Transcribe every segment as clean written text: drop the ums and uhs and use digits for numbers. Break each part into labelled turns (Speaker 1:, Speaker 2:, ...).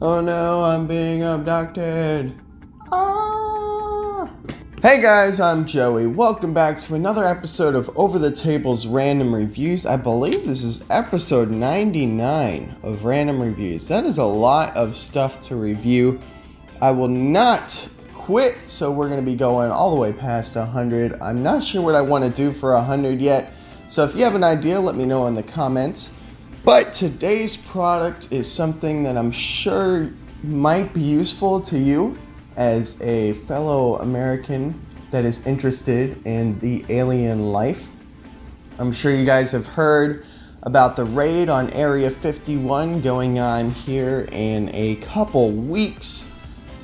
Speaker 1: Oh no, I'm being abducted. Ah. Hey guys, I'm Joey. Welcome back to another episode of Over the Table's Random Reviews. I believe this is episode 99 of Random Reviews. That is a lot of stuff to review. I will not quit, so we're going to be going all the way past 100. I'm not sure what I want to do for 100 yet, so if you have an idea, let me know in the comments. But today's product is something that I'm sure might be useful to you as a fellow American that is interested in the alien life. I'm sure you guys have heard about the raid on Area 51 going on here in a couple weeks.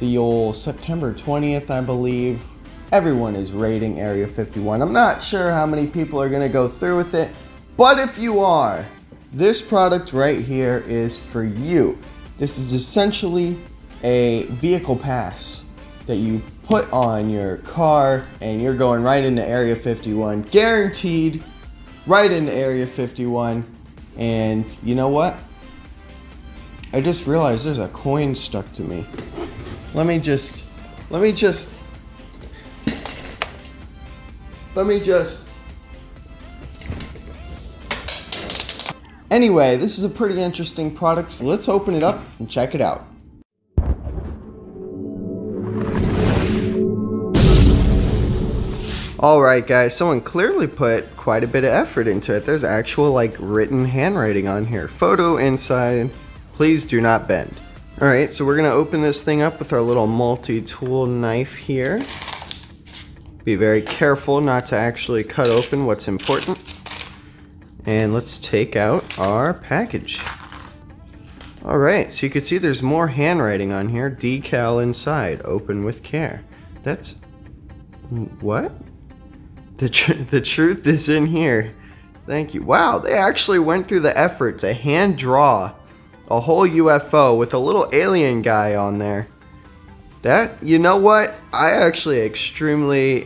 Speaker 1: The old September 20th, I believe. Everyone is raiding Area 51. I'm not sure how many people are going to go through with it, but if you are, this product right here is for you. This is essentially a vehicle pass that you put on your car and you're going right into Area 51. Guaranteed right into Area 51. And you know what? I just realized there's a coin stuck to me. Let me just Anyway, this is a pretty interesting product, so let's open it up and check it out. Alright guys, someone clearly put quite a bit of effort into it. There's actual written handwriting on here. Photo inside, please do not bend. Alright, so we're going to open this thing up with our little multi-tool knife here. Be very careful not to actually cut open what's important. And let's take out our package. Alright, so you can see there's more handwriting on here. Decal inside, open with care. That's... what? The truth is in here. Thank you. Wow, they actually went through the effort to hand draw a whole UFO with a little alien guy on there. That, you know what? I actually extremely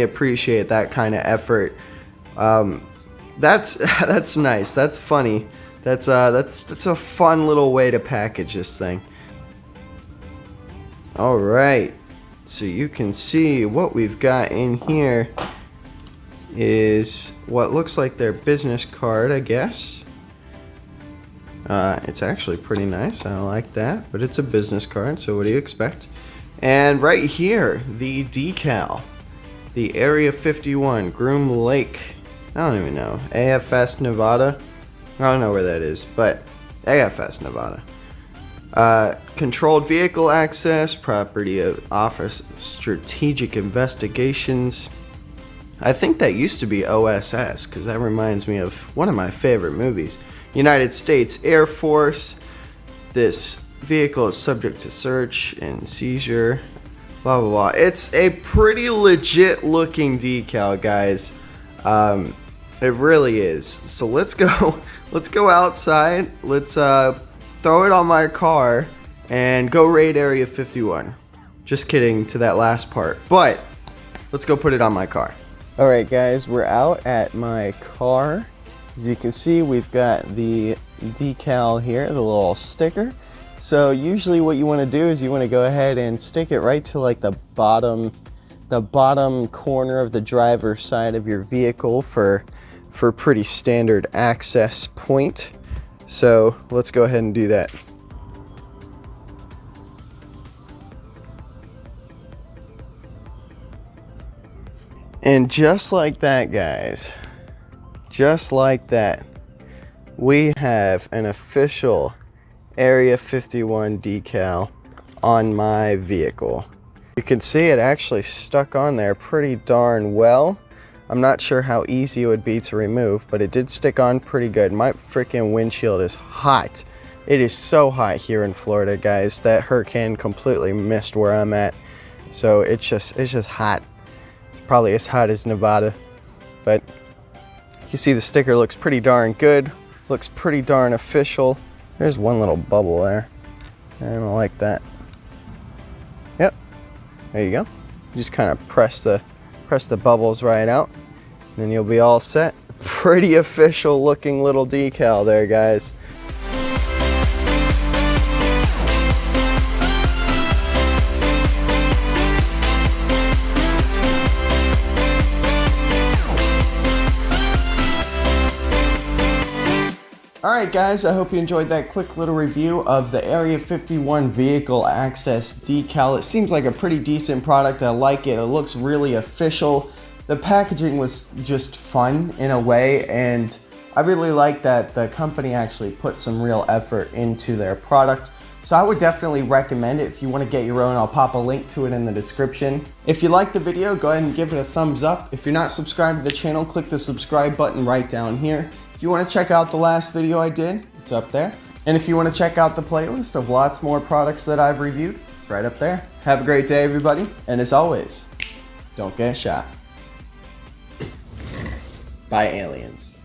Speaker 1: appreciate that kind of effort. That's nice. That's funny. That's a fun little way to package this thing. All right. So you can see what we've got in here is what looks like their business card, I guess. It's actually pretty nice. I like that, but it's a business card, so what do you expect? And right here, the decal, the Area 51 Groom Lake. I don't even know. AFS Nevada. I don't know where that is, but AFS Nevada. Controlled vehicle access, property of Office of Strategic Investigations. I think that used to be OSS, because that reminds me of one of my favorite movies. United States Air Force. This vehicle is subject to search and seizure. Blah, blah, blah. It's a pretty legit looking decal, guys. It really is. So let's go outside. Let's throw it on my car and go raid Area 51. Just kidding to that last part, but let's go put it on my car. Alright guys, we're out at my car. As you can see, we've got the decal here, the little sticker. So usually what you want to do is you want to go ahead and stick it right to the bottom corner of the driver's side of your vehicle for pretty standard access point. So let's go ahead and do that. And just like that, guys, just like that, we have an official Area 51 decal on my vehicle. You can see it actually stuck on there pretty darn well. I'm not sure how easy it would be to remove, but it did stick on pretty good. My freaking windshield is hot. It is so hot here in Florida, guys. That hurricane completely missed where I'm at. So it's just hot. It's probably as hot as Nevada. But you can see the sticker looks pretty darn good. Looks pretty darn official. There's one little bubble there. I don't like that. Yep. There you go. You just kind of press the bubbles right out, and then you'll be all set. Pretty official looking little decal there, guys. Alright guys, I hope you enjoyed that quick little review of the Area 51 Vehicle Access Decal. It seems like a pretty decent product. I like it. It looks really official. The packaging was just fun in a way, and I really like that the company actually put some real effort into their product. So I would definitely recommend it. If you want to get your own, I'll pop a link to it in the description. If you liked the video, go ahead and give it a thumbs up. If you're not subscribed to the channel, click the subscribe button right down here. If you want to check out the last video I did, it's up there. And if you want to check out the playlist of lots more products that I've reviewed, it's right up there. Have a great day, everybody. And as always, don't get shot by aliens.